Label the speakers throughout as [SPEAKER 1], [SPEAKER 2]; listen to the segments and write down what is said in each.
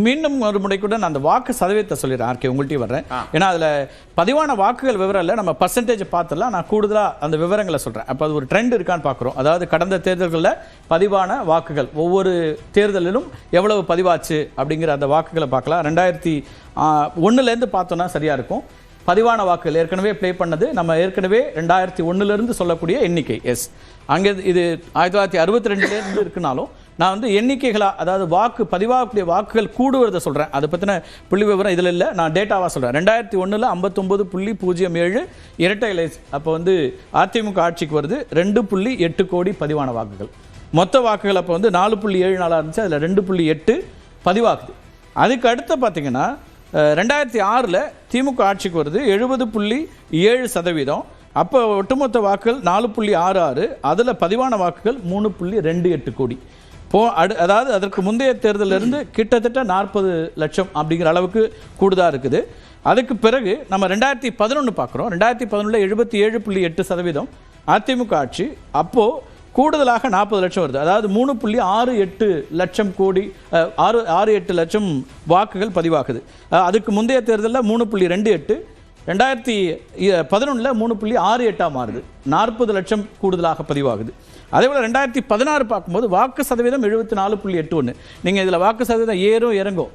[SPEAKER 1] மீண்டும் ஒரு முறை கூட நான் அந்த வாக்கு சதவீதத்தை சொல்லிடுறேன். ஆர்கே உங்கள்கிட்ட வர்றேன். ஏன்னா அதில் பதிவான வாக்குகள் விவரம் இல்லை, நம்ம பர்சன்டேஜ் பார்த்துலாம். நான் கூடுதலாக அந்த விவரங்களை சொல்கிறேன். அப்போ அது ஒரு ட்ரெண்ட் இருக்கான்னு பார்க்குறோம். அதாவது கடந்த தேர்தல்களில் பதிவான வாக்குகள் ஒவ்வொரு தேர்தலிலும் எவ்வளவு பதிவாச்சு அப்படிங்கிற அந்த வாக்குகளை பார்க்கலாம். 2001 பார்த்தோன்னா சரியாக இருக்கும். பதிவான வாக்குகள் ஏற்கனவே ப்ளே பண்ணது நம்ம ஏற்கனவே 2001 சொல்லக்கூடிய எண்ணிக்கை. எஸ், அங்கே இது 1962 இருக்குனாலும் நான் வந்து எண்ணிக்கைகளாக, அதாவது வாக்கு பதிவாகக்கூடிய வாக்குகள் கூடுவதை சொல்கிறேன். அதை பற்றின புள்ளி விவரம் இதில் இல்லை, நான் டேட்டாவாக சொல்கிறேன். 2001 59.07 இரட்டை இலை. அப்போ வந்து அதிமுக ஆட்சிக்கு வருது 2.8 கோடி பதிவான வாக்குகள். மொத்த வாக்குகள் அப்போ வந்து 4.74 இருந்துச்சு, அதில் 2.8 பதிவாகுது. அதுக்கு அடுத்து பார்த்தீங்கன்னா 2006 திமுக ஆட்சிக்கு வருது 70.7%. அப்போ ஒட்டுமொத்த வாக்குகள் 4.66, அதில் பதிவான வாக்குகள் 3.28 கோடி. அதாவது அதற்கு முந்தைய தேர்தலிருந்து கிட்டத்தட்ட 40 லட்சம் அப்படிங்கிற அளவுக்கு கூடுதலாக இருக்குது. அதுக்கு பிறகு நம்ம 2011 பார்க்குறோம். 2011 77.8% அதிமுக ஆட்சி. அப்போது கூடுதலாக 40 லட்சம் வருது. அதாவது 3.68 லட்சம் கோடி 6-8 லட்சம் வாக்குகள் பதிவாகுது. அதுக்கு முந்தைய தேர்தலில் 3.28, 2011 3.68 மாறுது. 40 லட்சம் கூடுதலாக பதிவாகுது. அதேபோல் 2016 பார்க்கும்போது வாக்கு சதவீதம் 74.81. நீங்கள் இதில் வாக்கு சதவீதம் ஏறும் இறங்கும்.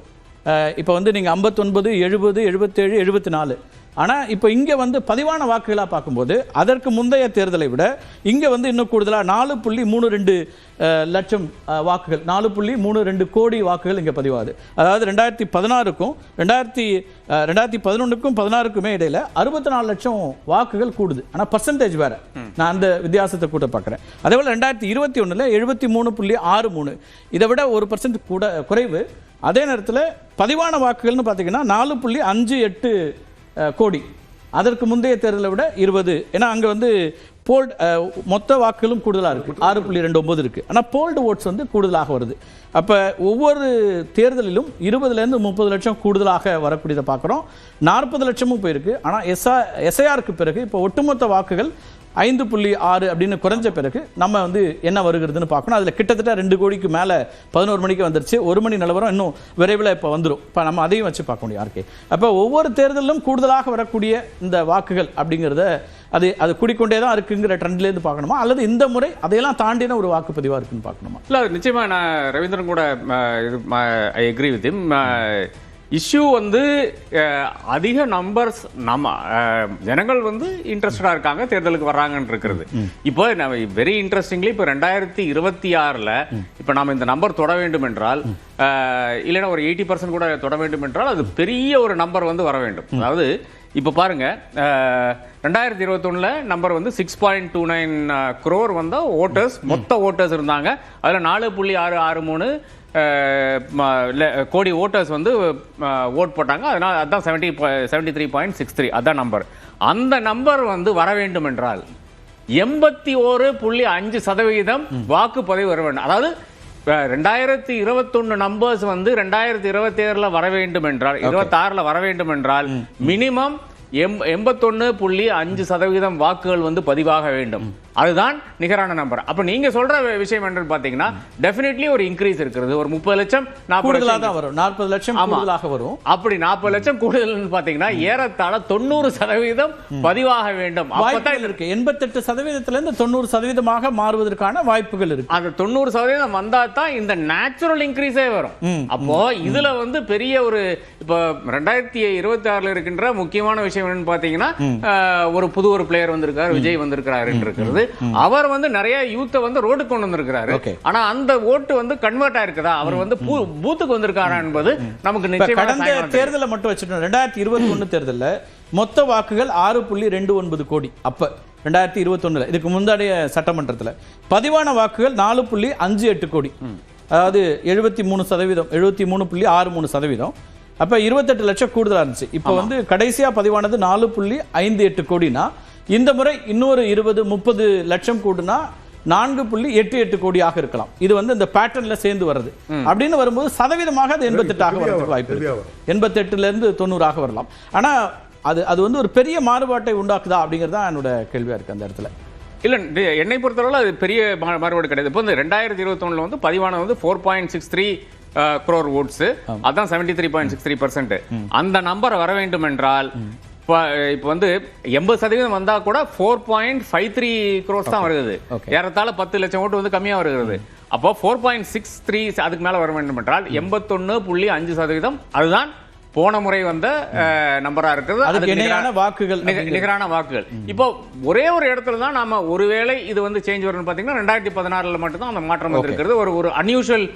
[SPEAKER 1] இப்போ வந்து நீங்கள் 59, 70, 77, 74. ஆனால் இப்போ இங்கே வந்து பதிவான வாக்குகளாக பார்க்கும்போது அதற்கு முந்தைய தேர்தலை விட இங்கே வந்து இன்னும் கூடுதலாக 4.32 லட்சம் வாக்குகள், 4.32 கோடி வாக்குகள் இங்கே பதிவாகுது. அதாவது 2016க்கும் 2011க்கும் 16க்குமே இடையில 64 லட்சம் வாக்குகள் கூடுது. ஆனால் பர்சன்டேஜ் வேற, நான் அந்த வித்தியாசத்தை கூட பார்க்குறேன். அதேபோல் 2021 73.63, இதை விட 1% கூட குறைவு. அதே நேரத்தில் பதிவான வாக்குகள்னு பார்த்தீங்கன்னா 4.58 கோடி. அதற்கு முந்தைய தேர்தலை விட 20. ஏன்னா அங்கே வந்து போல்டு மொத்த வாக்குகளும் கூடுதலாக இருக்குது, 6.29 இருக்குது. ஆனால் போல்டு ஓட்ஸ் வந்து கூடுதலாக வருது. அப்போ ஒவ்வொரு தேர்தலிலும் 20லேருந்து 30 லட்சம் கூடுதலாக வரக்கூடியதை பார்க்குறோம். 40 லட்சமும் போயிருக்கு. ஆனால் எஸ்ஐஆருக்கு பிறகு இப்போ ஒட்டுமொத்த வாக்குகள் 5.6 அப்படின்னு குறைஞ்ச பிறகு நம்ம வந்து என்ன வருகிறதுன்னு பார்க்கணும். அதில் கிட்டத்தட்ட 2 கோடிக்கு மேலே 11 மணிக்கு வந்துருச்சு. 1 மணி நிலவரம் இன்னும் விரைவில் இப்போ வந்துடும். இப்போ நம்ம அதையும் வச்சு பார்க்க முடியும் யாருக்கே. அப்போ ஒவ்வொரு தேர்தலிலும் கூடுதலாக வரக்கூடிய இந்த வாக்குகள் அப்படிங்கிறத அது கூடிக்கொண்டே தான் இருக்குங்கிற ட்ரெண்ட்லேருந்து பார்க்கணுமா, அல்லது இந்த முறை அதையெல்லாம் தாண்டின ஒரு வாக்குப்பதிவாக இருக்குன்னு பார்க்கணுமா?
[SPEAKER 2] இல்லை, நிச்சயமாக நான் ரவீந்திரன் கூட I agree with him. Issue வந்து அதிக நம்பர்ஸ் நம்ம ஜனங்கள் வந்து இன்ட்ரெஸ்டடாக இருக்காங்க, தேர்தலுக்கு வர்றாங்கன்னு இருக்கிறது. இப்போ வெரி இன்ட்ரெஸ்டிங்லி இப்போ 2026 இப்போ நம்ம இந்த நம்பர் தொட வேண்டும் என்றால், இல்லைன்னா ஒரு 80% கூட தொட வேண்டும் என்றால் அது பெரிய ஒரு நம்பர் வந்து வர வேண்டும். அதாவது இப்போ பாருங்க, 2021 நம்பர் வந்து 6.29 crore வந்த ஓட்டர்ஸ், மொத்த ஓட்டர்ஸ் இருந்தாங்க. அதில் 4.663 கோடி ஓட்டர்ஸ் வந்து ஓட் போட்டாங்க. அதனால் அதுதான் 73.63 அதான் நம்பர். அந்த நம்பர் வந்து வர வேண்டும் என்றால் 81.5% வாக்குப்பதிவு வர வேண்டும். அதாவது 2021 நம்பர்ஸ் வந்து 2027 வர வேண்டும் என்றால், 26 வர வேண்டும் என்றால் மினிமம் 81.5% வாக்குகள் வந்து பதிவாக வேண்டும். அதுதான் நிகரான நம்பர். அப்ப நீங்க சொல்ற விஷயம் என்னன்னு பாத்தீங்கன்னா டெஃபினெட்லி ஒரு இன்க்ரீஸ் இருக்குது. ஒரு 30 லட்சம் 40
[SPEAKER 1] லட்சம் கூடுதலாக வரும்.
[SPEAKER 2] அப்படி 40 லட்சம் கூடுதல் பாத்தீங்கன்னா ஏறத்தாழ 90% பதிவாக வேண்டும். அப்பதான்
[SPEAKER 1] இருக்கு 88% இருந்து 90% மாறுவதற்கான வாய்ப்புகள் இருக்கு.
[SPEAKER 2] அந்த 90% வந்தா தான் இந்த நேச்சுரல் இன்க்ரீஸே வரும். அப்போ இதுல வந்து பெரிய ஒரு இப்போ 2026 இருக்கின்ற முக்கியமான விஷயம் என்னன்னு பாத்தீங்கன்னா, ஒரு புது பிளேயர் வந்திருக்காரு, விஜய் வந்திருக்காரு இருக்கிறது. அவர் வந்து நிறைய யூத்தை வந்து ரோடுக்கு கொண்டு வந்திருக்கிறாரு. ஆனா அந்த ஓட்டு வந்து கன்வெர்ட் ஆயிருக்குதா, அவர் வந்து பூத்துக்கு வந்திருக்காரா என்பது நமக்கு நிச்சயமா.
[SPEAKER 1] கடந்த தேர்தலை மட்டும் வச்சுட்டோம். 2021 தேர்தல்ல மொத்த வாக்குகள் 6.29 கோடி. அப்ப 2021 இதுக்கு முந்தைய சட்டமன்றத்தில் பதிவான வாக்குகள் 4.58 கோடி. அதாவது 73%, 73.63%. அப்ப 28 லட்சம் கூடுதலா இருந்துச்சு. இப்போ வந்து கடைசியா பதிவானது 4.58 கோடினா, இந்த முறை இன்னொரு 20-30 லட்சம் கூடுனா 4.88 கோடியாக இருக்கலாம். இது வந்து இந்த பேட்டர்ன்ல சேர்ந்து வருது. அப்படின்னு வரும்போது சதவீதமாக அது 88 வரதுக்கு வாய்ப்பு இருக்கு. 88ல இருந்து 90 வரலாம். ஆனா அது வந்து ஒரு பெரிய மாறுபாட்டை உண்டாக்குதா அப்படிங்கிறது தான் என்னோட கேள்வியா இருக்கு அந்த இடத்துல.
[SPEAKER 2] இல்லை, என்னை பொறுத்தவரை அது பெரிய மாறுபாடு கிடையாது. இப்போ வந்து 2021 வந்து பதிவான வந்து 4.63 crore votes. அதான் 73.63%. அந்த நம்பர் வர வேண்டும் என்றால் இப்போ வந்து 80% வந்தா கூட 4.53 crores தான் வருகிறது. ஏறத்தாழ 10 லட்சம் ஓட்டு வந்து கம்மியா வருகிறது. அப்போ 4.63 அதுக்கு மேல வர வேண்டும் என்றால் 81.5% அதுதான் போன முறை வந்த நம்பரா இருக்குது.
[SPEAKER 1] அதுக்கு நிகரான வாக்குகள்
[SPEAKER 2] நிகரான வாக்குகள். இப்போ ஒரே ஒரு இடத்துல தான் நாம ஒருவேளை இது வந்து சேஞ்ச் வரும்னு பாத்தீங்கன்னா 2016ல மட்டும் தான் அந்த மாற்றம் வந்திருக்கிறது. ஒரு அன்யூஷுவல்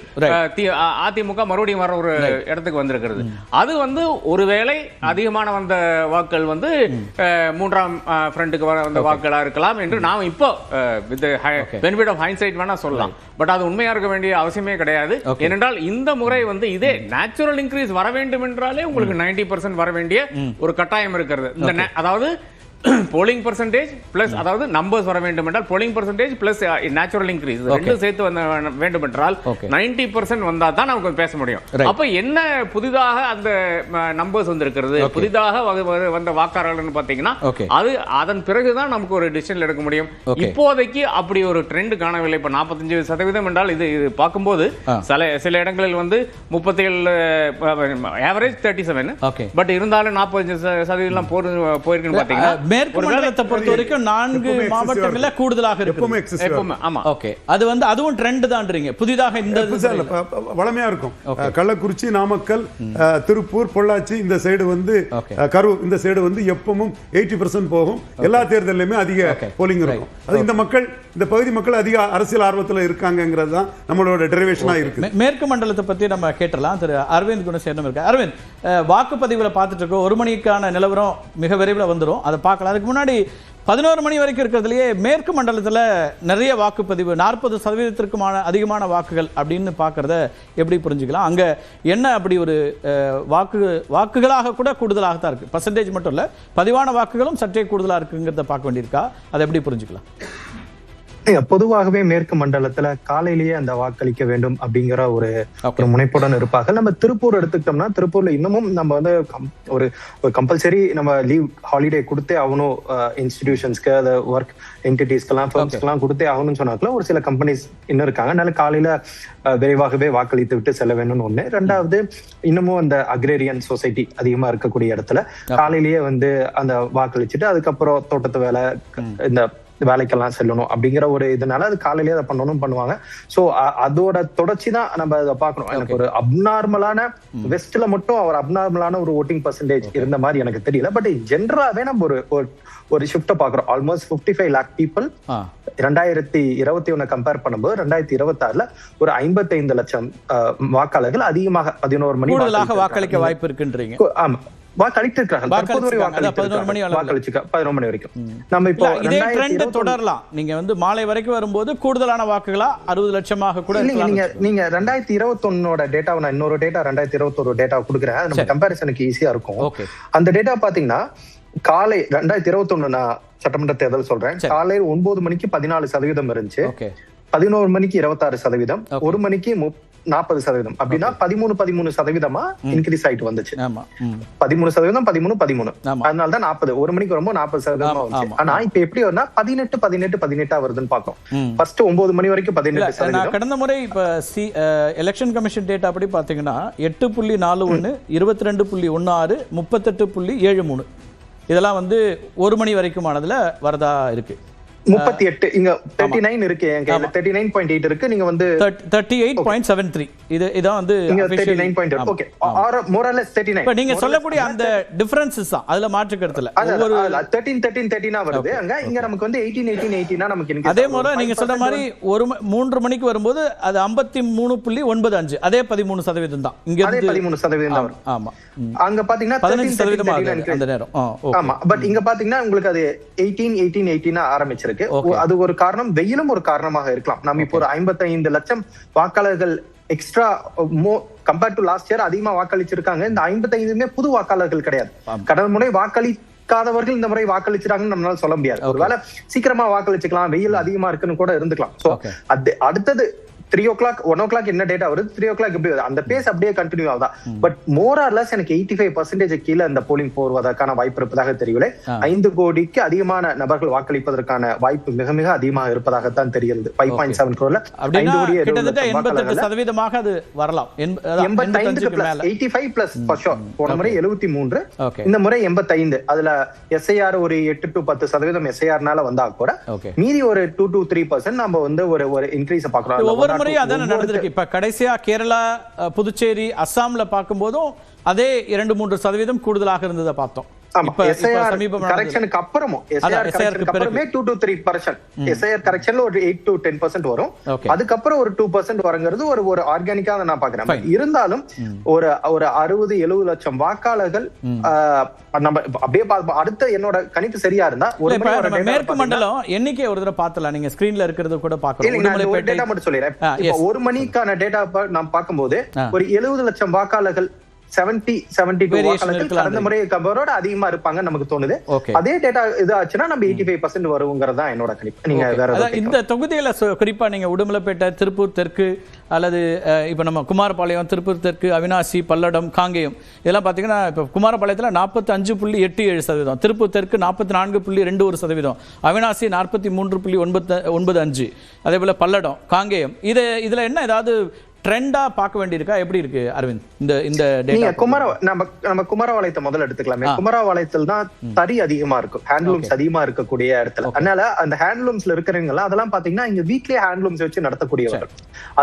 [SPEAKER 2] அதிமுக மறுபடியும் வர ஒரு இடத்துக்கு வந்திருக்கிறது. அது வந்து ஒருவேளை அதிகமான வந்த வாக்குகள் வந்து மூன்றாம் ஃப்ரண்ட்டுக்கு வந்த வாக்குகளா இருக்கலாம் என்று நாம் இப்போ வித் பெனிஃபிட் ஆஃப் ஹைண்ட்சைட் வேணா சொல்லலாம். பட் அது உண்மையா இருக்க வேண்டிய அவசியமே கிடையாது. ஏனென்றால் இந்த முறை வந்து இதே நேச்சுரல் இன்க்ரீஸ் வர வேண்டும் என்றாலே உங்களுக்கு 90% வர வேண்டிய ஒரு கட்டாயம் இருக்கிறது. இந்த அதாவது போலிங் பர்சன்டேஜ் பிளஸ் அதாவது நம்பர்ஸ் வர வேண்டும் என்றால் polling percentage plus natural increase ரெண்டும் சேர்த்து வேண்டும் என்றால் 90% வந்தா தான் நமக்கு பேச முடியும். அப்ப என்ன புதிதாக அந்த நம்பர்ஸ் வந்திருக்கிறது, புதிதாக வந்த வாக்காளர்கள் பாத்தீங்கன்னா அது அதன் பிறகுதான் நமக்கு ஒரு டிசிஷன் எடுக்க முடியும். இப்போதைக்கு அப்படி ஒரு ட்ரெண்ட் காணவில்லை. இப்ப 45% என்றால் இது பார்க்கும்போது சில இடங்களில் வந்து 37 ஆவரேஜ் 37 பட் இருந்தாலும் 45% போயிருக்குன்னு பாத்தீங்கன்னா
[SPEAKER 1] மேற்கு மண்டலத்தை பொறுத்த வரைக்கும் 4 மாவட்டங்கள்ல கூடுதலாக இருக்கு. ஆமா, ஓகே. அது வந்து அதுவும் ட்ரெண்ட் தான்றீங்க. புதிதாக இந்த
[SPEAKER 3] வளமையா இருக்கும். கள்ளக்குறிச்சி, நாமக்கல், திருப்பூர், பொள்ளாச்சி இந்த சைடு வந்து கரூர் இந்த சைடு வந்து எப்பவும் 80% போகும். எல்லா தேர்தலிலுமே அதிக போலிங் இருக்கும். அது இந்த மக்கள் இந்த பகுதி மக்கள் அதிக அரசியல் ஆர்வத்தில் இருக்காங்கிறது தான் நம்மளோட டெரிவேஷனா இருக்கு.
[SPEAKER 1] மேற்கு மண்டலத்தை பத்தி நம்ம கேட்டலாம். திரு அரவிந்த் குணசேகரன் இருக்கு. அரவிந்த், வாக்குப்பதிவுல பார்த்துட்டு இருக்கோம். 1 மணிக்கான நிலவரம் மிக விரைவில் வந்துடும். அதை பார்க்கலாம். அதுக்கு முன்னாடி 11 மணி வரைக்கும் இருக்கிறதுலயே மேற்கு மண்டலத்தில் நிறைய வாக்குப்பதிவு 40%க்கும் அதிகமான வாக்குகள் அப்படின்னு பார்க்கறத எப்படி புரிஞ்சுக்கலாம்? அங்க என்ன அப்படி ஒரு வாக்குகளாக கூட கூடுதலாக தான் இருக்கு. பர்சன்டேஜ் மட்டும் இல்ல, பதிவான வாக்குகளும் சற்றே கூடுதலா இருக்குங்கிறத பார்க்க வேண்டியிருக்கா? அதை எப்படி புரிஞ்சுக்கலாம்?
[SPEAKER 4] பொதுவாகவே மேற்கு மண்டலத்துல காலையிலேயே அந்த வாக்களிக்க வேண்டும் அப்படிங்கிற ஒரு முனைப்புடன் இருப்பாங்க. நம்ம திருப்பூர் எடுத்துக்கிட்டோம்னா திருப்பூர்ல இன்னமும் நம்ம வந்து ஒரு கம்பல்சரி நம்ம லீவ் ஹாலிடே கொடுத்தே ஆகணும். இன்ஸ்டிடியூஷன்ஸ்க்கு அந்த ஒர்க் என்டிட்டிஸ்க்கெல்லாம் ஃபர்ம்ஸ்க்கெல்லாம் கொடுத்தே ஆகணும்னு சொன்னாக்கல ஒரு சில கம்பெனிஸ் இன்னும் இருக்காங்க. அதனால காலையில விரைவாகவே வாக்களித்து விட்டு செல்ல வேணும்னு ஒண்ணு. ரெண்டாவது, இன்னமும் அந்த அக்ரேரியன் சொசைட்டி அதிகமா இருக்கக்கூடிய இடத்துல காலையிலேயே வந்து அந்த வாக்களிச்சுட்டு அதுக்கப்புறம் தோட்டத்து வேலை இந்த வேலைக்கெல்லாம் செல்லணும் அப்படிங்கிற ஒரு இதனால அது காலையிலேயே அதை பண்ணுவாங்க. சோ அதோட தொடர்ச்சி தான் நம்ம அதை பார்க்கணும். எனக்கு ஒரு அப்நார்மலான வெஸ்ட்ல மட்டும் ஒரு அப்நார்மலான ஒரு ஓட்டிங் பர்சன்டேஜ் இருந்த மாதிரி எனக்கு தெரியல. பட் ஜென்ரலாவே நம்ம ஒரு ஷிஃப்ட பாக்குறோம். ஆல்மோஸ்ட் 55 lakh பீப்புள் 2021 கம்பேர் பண்ணும்போது 2026ல ஒரு 55 லட்சம் வாக்காளர்கள் அதிகமாக 11 மணி
[SPEAKER 1] வாக்களிக்க வாய்ப்பு இருக்குன்றீங்க.
[SPEAKER 4] ஆமா,
[SPEAKER 1] தொடரலாம். நீங்க வந்து மாலை வரைக்கும் வரும்போது கூடுதலான வாக்குகளா 60 லட்சமாக கூட
[SPEAKER 4] நீங்க 2021 டேட்டா, நான் இன்னொரு டேட்டா 2021 டேட்டா கொடுக்குறேன். நம்ம கம்பேரிசனுக்கு ஈஸியா இருக்கும். அந்த டேட்டா பாத்தீங்கன்னா காலை 2021 நான் சட்டமன்ற தேர்தல் சொல்றேன். காலை 9 மணிக்கு 14% இருந்துச்சு. 11 மணிக்கு 26%, 1 மணிக்கு 40%. அப்படின்னா 13% இன்க்ரீஸ் ஆயிட்டு வந்துச்சு. 13%, 13. அதனாலதான் 40. 1 மணிக்கு வரும்போது 40% வந்துச்சு. ஆனா இப்ப எப்படி வரும்னா 18 வருதுன்னு பாக்கோம். ஃபர்ஸ்ட் 9 மணி வரைக்கும் 18%.
[SPEAKER 1] கடந்த முறை இப்ப எலெக்ஷன் கமிஷன் டேட்டா அப்படி பாத்தீங்கன்னா 8.41, 22.16, 38.73 இதெல்லாம் வந்து 1 மணி வரைக்குமானதுல வரதா இருக்கு.
[SPEAKER 4] 38 இங்க 39 இருக்கு. என் கையில 39.8 இருக்கு. நீங்க வந்து
[SPEAKER 1] 38.73 இதான் வந்து
[SPEAKER 4] 39.8. Okay, or more or less 39.
[SPEAKER 1] இப்ப நீங்க சொல்லக்கூடிய அந்த டிஃபரன்சஸ் தான் அதுல மாற்று கருத்துல
[SPEAKER 4] ஒரு 13 வருது. அங்க இங்க நமக்கு வந்து 18 நமக்கு
[SPEAKER 1] அதே மாதிரி நீங்க சொன்ன மாதிரி 3 மணிக்கு வரும்போது அது 53.95 அதே 13% தான். இங்க
[SPEAKER 4] அதே 13% தான் வரும்.
[SPEAKER 1] ஆமா,
[SPEAKER 4] அங்க பாத்தீங்கன்னா
[SPEAKER 1] 15% அந்த நேரம்.
[SPEAKER 4] ஆமா, பட் இங்க பாத்தீங்கன்னா உங்களுக்கு அது 18 ஆரம்பிச்சிருக்கு. அது ஒரு காரணம், வெயிலும் ஒரு காரணமாக இருக்கலாம். நம்ம இப்போ ஒரு 55 லட்சம் வாக்காளர்கள் extra compared to last year அதிகமா வாக்களிச்சிருக்காங்க. இந்த 55மே புது வாக்காளர்கள் கிடையாது. கடந்த முறை வாக்களிக்காதவர்கள் இந்த முறை வாக்களிச்சிருக்காங்கன்னு நம்மளால சொல்ல முடியாது. ஒருவேளை சீக்கிரமா வாக்களிச்சுக்கலாம், வெயில் அதிகமா இருக்குன்னு கூட இருந்துக்கலாம். சோ அடுத்தது 3 o'clock 1 o'clock என்ன டேட்டா வருது, 3 o'clock எப்படி வருது, அந்த பேஸ் அப்படியே கண்டினியூ ஆகுதா. பட் மோர் ஆர் லெஸ் எனக்கு 85% கீழே அந்த போலிங் போவதற்கான வாய்ப்பு இருப்பதாக தெரியவில்லை. 5 கோடிக்கு அதிகமான நபர்கள் வாக்களிப்பதற்கான வாய்ப்பு மிக மிக அதிகமாக இருப்பதாகத்தான் தெரிகிறது. 5.7 crore 5 கோடி
[SPEAKER 1] 88% அது வரலாம்.
[SPEAKER 4] 85 பிளஸ் 85 பிளஸ் ஃபார் ஷூர். போன முறை 73, இந்த முறை 85. அதுல எஸ்ஐஆர் ஒரு 8 to 10% எஸ்ஐஆர்னால வந்தா கூட மீதி ஒரு 2 to 3% நம்ம வந்து ஒரு இன்க்ரீஸ் பார்க்கிறோம்.
[SPEAKER 1] ஒவ்வொரு முறையும் அதான நடந்திருக்கு. இப்ப கடைசியா கேரளா, புதுச்சேரி, அஸ்ஸாம்ல பார்க்கும்போதும் அதே 2-3% கூடுதலாக இருந்ததை பார்த்தோம்.
[SPEAKER 4] கரெக்ஷனுக்கு அப்புறமும் 2 to 3% எஸ்ஐஆர் கரெக்ஷன்ல ஒரு 8 to 10% வரும். அதுக்கப்புறம் ஒரு 2% வரங்கிறது ஒரு ஆர்கானிக்கா நான் பாக்குறேன். இருந்தாலும் ஒரு 60-70 லட்சம் வாக்காளர்கள் நம்ம அப்படியே அடுத்த என்னோட கணிப்பு சரியா இருந்தா
[SPEAKER 1] மேற்கு மண்டலம் எண்ணிக்கை ஒரு தடவை பார்த்தலாம். நீங்க ஸ்கிரீன்ல இருக்கிறது கூட பாக்கலாம்.
[SPEAKER 4] டேட்டா மட்டும் சொல்லிடுறேன். ஒரு மணிக்கான டேட்டா நான் பார்க்கும்போது ஒரு 70 லட்சம் வாக்காளர்கள் 70-72 வாக்காளர்கள் கடந்த முறை கம்பரோட அதிகமா இருப்பாங்க நமக்கு தோணுது. அதே டேட்டா இது ஆச்சுன்னா நம்ம 85% வருங்கிறது தான் என்னோட கணிப்பு. நீங்க வேற
[SPEAKER 1] இந்த தொகுதியில குறிப்பா நீங்க உடுமலைப்பேட்டை, திருப்பூர் தெற்கு அல்லது இப்ப நம்ம குமாரபாளையம், திருப்பூர் தெற்கு, அவினாசி, பல்லடம், காங்கேயம் இதெல்லாம் பாத்தீங்கன்னா இப்ப குமாரபாளையத்துல 45.87%, திருப்பூர் தெற்கு 44.21%, அவினாசி 43.95, அதே போல பல்லடம், காங்கேயம். இதுல என்ன ஏதாவது ட்ரெண்டா பார்க்க வேண்டியிருக்கா? எப்படி இருக்கு அரவிந்த் இந்த டேட்டா?
[SPEAKER 4] நம்ம குமாரபாளையத்தை முதல்ல எடுத்துக்கலாமே. குமாரபாளையத்தில் தான் தறி அதிகமா இருக்கும், ஹேண்ட்லூம்ஸ் அதிகமா இருக்கக்கூடிய இடத்துல. அதனால அந்த ஹேண்ட்லூம்ஸ்ல இருக்கிறவங்க அதெல்லாம் பாத்தீங்கன்னா இங்க வீட்லயே ஹேண்ட்லூம்ஸ் வச்சு நடத்தக்கூடியவர்கள்.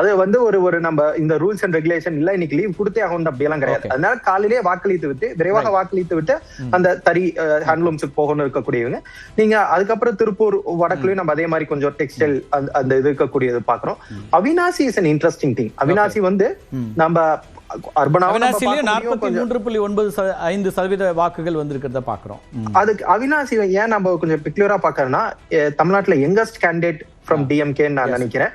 [SPEAKER 4] அது வந்து ஒரு நம்ம இந்த ரூல்ஸ் அண்ட் ரெகுலேஷன் இல்ல இன்னைக்கு லீவ் கொடுத்தே ஆகும் அப்படியெல்லாம் கிடையாது. அதனால காலையிலேயே வாக்களித்து விட்டு விரைவாக வாக்களித்து விட்டு அந்த தறி ஹேண்ட்லூம்ஸுக்கு போகணும் இருக்கக்கூடியவங்க. நீங்க அதுக்கப்புறம் திருப்பூர் வடக்குலயும் நம்ம அதே மாதிரி கொஞ்சம் டெக்ஸ்டைல் அந்த இது இருக்கக்கூடியது பாக்குறோம். Avinashi is an interesting thing. Avinashi வந்து நம்ம
[SPEAKER 1] அவினாசியிலே 43.95% வாக்குகள் வந்திருக்கிறத பாக்குறோம்.
[SPEAKER 4] அதுக்கு அவினாசி ஏன் நம்ம கொஞ்சம் பிக்யூரா பாக்குறோம்னா தமிழ்நாட்டுல யங்கஸ்ட் கேண்டிடேட் ஃப்ரம் டிஎம்கே நான் நினைக்கிறேன்.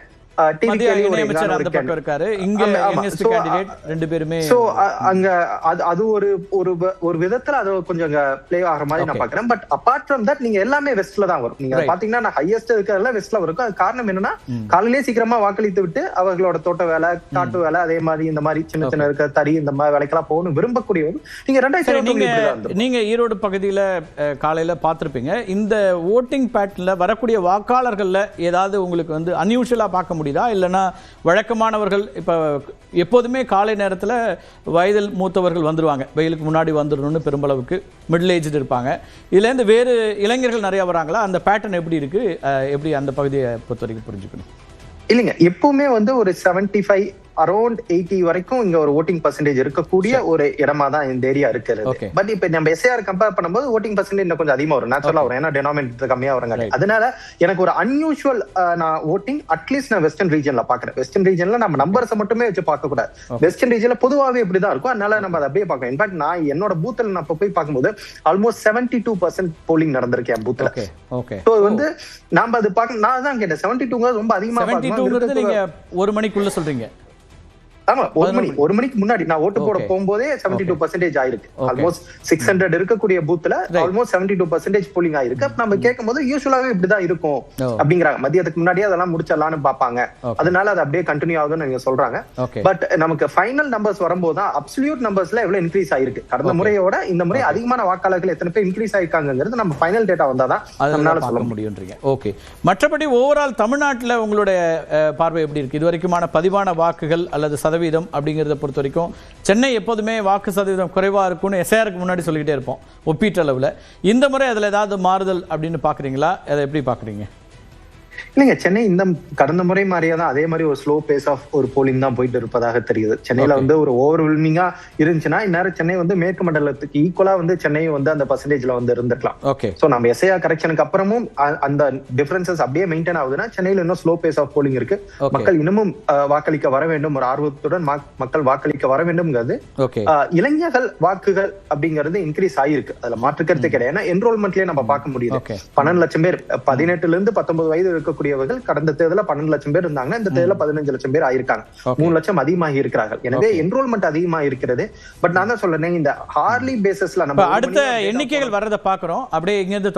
[SPEAKER 4] ஒரு விதத்துல அது கொஞ்சம் பிளே ஆகிற மாதிரி நான் பாக்குறேன். பட் அபார்ட் ஃப்ரம் தட் நீங்க எல்லாமே வெஸ்ட்ல தான் வரும். நீங்க பாத்தீங்கன்னா ஹையஸ்ட் இருக்கிறதுல வெஸ்ட்ல வரும். அது காரணம் என்னன்னா காலையிலேயே சீக்கிரமா வாக்களித்து விட்டு அவர்களோட தோட்ட வேலை, காட்டு வேலை, அதே மாதிரி இந்த மாதிரி சின்ன சின்ன இருக்க தறி இந்த மாதிரி வேலைக்கெல்லாம் போகணும் விரும்பக்கூடியவங்க. நீங்க 2020
[SPEAKER 1] நீங்க ஈரோடு பகுதியில காலையில பாத்திருப்பீங்க. இந்த ஓட்டிங் பேட்டர்ன்ல வரக்கூடிய வாக்காளர்கள்ல ஏதாவது உங்களுக்கு வந்து அன்யூஷுவலா பார்க்க முடியும் இல்லைன்னா வழக்கமானவர்கள் இப்ப எப்போதுமே காலை நேரத்தில் வயதில் மூத்தவர்கள் வந்துருவாங்க, வெயிலுக்கு முன்னாடி வந்துடணும்னு பெரும்பளவுக்கு மிடில் ஏஜ்டு இருப்பாங்க. இதுலேருந்து வேறு இளைஞர்கள் நிறைய வராங்களா? அந்த பேட்டர்ன் எப்படி இருக்கு? எப்படி அந்த பகுதியை பொறுத்த வரைக்கும் புரிஞ்சுக்கணும்?
[SPEAKER 4] இல்லைங்க, எப்பவுமே வந்து ஒரு 75 அரௌண்ட் 80 வரைக்கும் இங்க ஒரு ஓட்டிங் பர்சன்டேஜ் இருக்கக்கூடிய ஒரு இடமா தான் இந்த ஏரியா இருக்கிறது. பட் இப்ப நம்ம எஸ்ஐஆர் கம்பேர் பண்ணும்போது ஓட்டிங் பர்சன்டேஜ் இன்னும் கொஞ்சம் அதிகமா வரும், நேச்சுரலா வரும். ஏன்னா டெனாமினேட்டர் கம்மியா வரும். அதனால எனக்கு ஒரு அன்யூஷுவல் நான் ஓட்டிங் அட்லீஸ்ட் நான் வெஸ்டர்ன் ரீஜன்ல பாக்குறேன். வெஸ்டர்ன் ரீஜன்ல நம்ம நம்பர்ஸ் மட்டுமே வச்சு பார்க்க கூடாது. வெஸ்டர்ன் ரீஜன்ல பொதுவாகவே இப்படிதான் இருக்கும். அதனால நம்ம அதை அப்படியே பார்க்கணும். இன்ஃபேக்ட் நான் என்னோட பூத்துல நான் போய் பார்க்கும்போது ஆல்மோஸ்ட் 72% போலிங் நடந்திருக்கேன் பூத்துல. சோ வந்து நாம அது பார்க்க நான் தான் கேட்டேன் 72 ரொம்ப அதிகமா.
[SPEAKER 1] 72 நீங்க ஒரு மணிக்குள்ள சொல்றீங்க?
[SPEAKER 4] ஆமா, ஒரு மணிக்கு முன்னாடி நான் ஓட்டு போட போகும்போதே 72% ஆயிருக்கு. ஆல்மோஸ்ட் 600 இருக்கக்கூடிய பூத்துல ஆல்மோஸ்ட் 72% போலிங் ஆயிருக்கு. நம்ம கேட்கும் போது யூசுவலாவே இப்படிதான் இருக்கும் அப்படிங்கிறாங்க. மதியத்துக்கு முன்னாடியே அதெல்லாம் முடிச்சிடலாம்னு பாப்பாங்க. அதனால அது அப்படியே கண்டினியூ ஆகுதுன்னு நீங்க சொல்றாங்க. பட் நமக்கு ஃபைனல் நம்பர்ஸ் வரும்போது தான் அப்சல்யூட் நம்பர்ஸ்ல எவ்வளவு இன்க்ரீஸ் ஆயிருக்கு, கடந்த முறையோட இந்த முறை அதிகமான வாக்காளர்கள் எத்தனை பேர் இன்க்ரீஸ் ஆயிருக்காங்கிறது நம்ம ஃபைனல் டேட்டா வந்தாதான் நம்மளால சொல்ல முடியும்ன்றீங்க.
[SPEAKER 1] ஓகே, மற்றபடி ஓவரால் தமிழ்நாட்டுல உங்களுடைய பார்வை எப்படி இருக்கு? இது வரைக்குமான பதிவான வாக்குகள் அல்லது சதவீதம் அப்படிங்கறத பொறுத்த வரைக்கும் சென்னை எப்போதுமே வாக்கு சதவீதம் குறைவா இருக்கும்னு எஸ்ஐஆருக்கு முன்னாடி சொல்லிக்கிட்டே இருப்போம் ஒப்பீட்டளவுல. இந்த முறை அதுல ஏதாவது மாறுதல் அப்படின்னு பாக்குறீங்களா? அதை எப்படி பாக்குறீங்க?
[SPEAKER 4] இல்லைங்க, சென்னை இந்த கடந்த முறை மாதிரியே தான் அதே மாதிரி ஒரு ஸ்லோ பேஸ் ஆஃப் ஒரு போலிங் தான் போயிட்டு இருப்பதாக தெரியுது. சென்னையில வந்து ஒரு ஓவர்வெல்மிங்கா இருந்துச்சுன்னா இந்நேரம் சென்னை வந்து மேற்கு மண்டலத்துக்கு ஈக்குவலா வந்து சென்னையும் வந்து அந்த பர்சன்டேஜ்ல வந்து இருந்துக்கலாம். சோ நம்ம எஸ்ஐஆர் கரெக்ஷனுக்கு அப்புறமும் அந்த டிஃபரன்சஸ் அப்படியே மெயின்டைன் ஆகுதுன்னா சென்னையில இன்னும் ஸ்லோ பேஸ் ஆஃப் போலிங் இருக்கு. மக்கள் இன்னமும் வாக்களிக்க வர வேண்டும், ஒரு ஆர்வத்துடன் மக்கள் வாக்களிக்க வர வேண்டும்ங்கிறது. இளைஞர்கள் வாக்குகள் அப்படிங்கிறது இன்க்ரீஸ் ஆயிருக்கு, அதுல மாற்றுக்கிறது கிடையாது. ஏன்னா என்ரோல்மெண்ட்லயே நம்ம பார்க்க முடியுது. 12 லட்சம் பேர் 18 இருந்து 19 வயது இருக்கக்கூடியவர்கள் கடந்த தேர்தல 12 லட்சம் பேர் இருந்தாங்கன்னா இந்த தேர்தல 15 லட்சம் பேர் ஆயிருக்காங்க. 3 லட்சம் அதிகமாகி இருக்கிறார்கள். எனவே என்ரோல்மெண்ட் அதிகமா இருக்கிறது. பட் நான் தான் சொல்றேன், இந்த ஹார்லி பேசிஸ்ல நம்ம
[SPEAKER 1] அடுத்த எண்ணிக்கைகள் வர்றதை பாக்குறோம். அப்படியே இங்க இருந்து